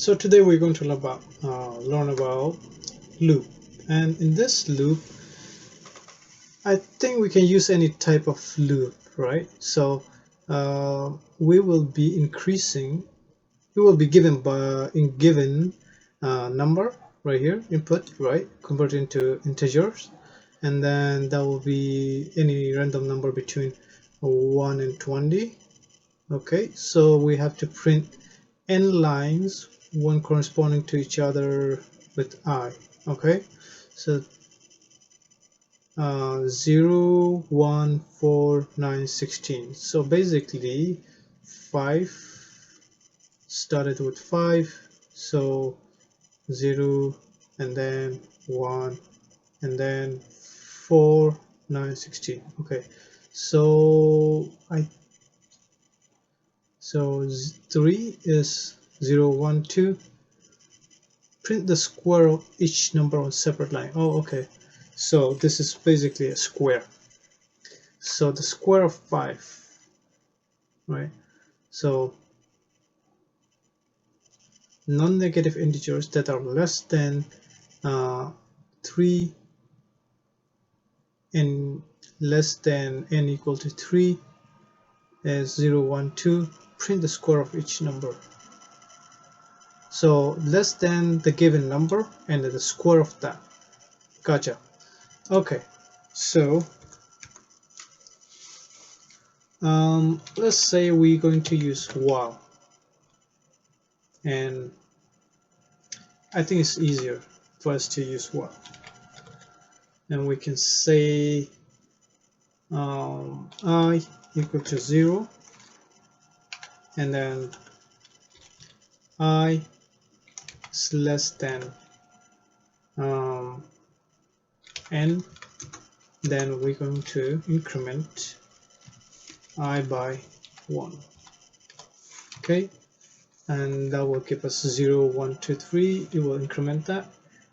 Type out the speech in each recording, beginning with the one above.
So today we're going to learn about loop, and in this loop I think we can use any type of loop, right? So we will be increasing, we will be given number right here, input, right, convert into integers, and then that will be any random number between 1 and 20. Okay, so we have to print n lines, one corresponding to each other with I. Okay, so 0, 1, 4, 9, 16. So basically 5 started with 5, so 0 and then 1 and then 4, 9, 16. Okay, so 3 is 0, 1, 2. Print the square of each number on separate line. Oh, okay, so this is basically a square. So the square of 5, right? So non-negative integers that are less than 3 and less than n equal to 3 is 0, 1, 2. Print the square of each number. So less than the given number and the square of that. Gotcha. Okay, so let's say we're going to use while, and I think it's easier for us to use while, and we can say I equal to 0, and then I is less than n, then we're going to increment I by 1. Okay, and that will give us 0, 1, 2, 3. It will increment that,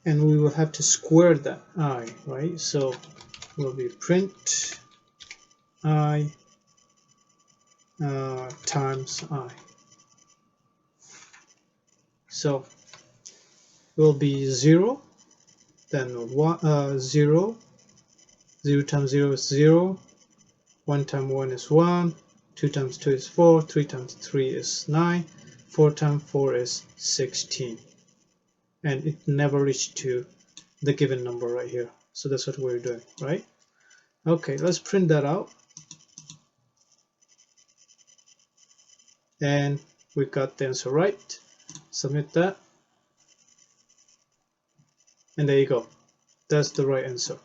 and we will have to square that I, right? So will be print I times I. So will be 0, then 0, 0 times 0 is 0, 1 times 1 is 1, 2 times 2 is 4, 3 times 3 is 9, 4 times 4 is 16. And it never reached to the given number right here. So that's what we're doing, right? Okay, let's print that out. And we got the answer right. Submit that. And there you go. That's the right answer.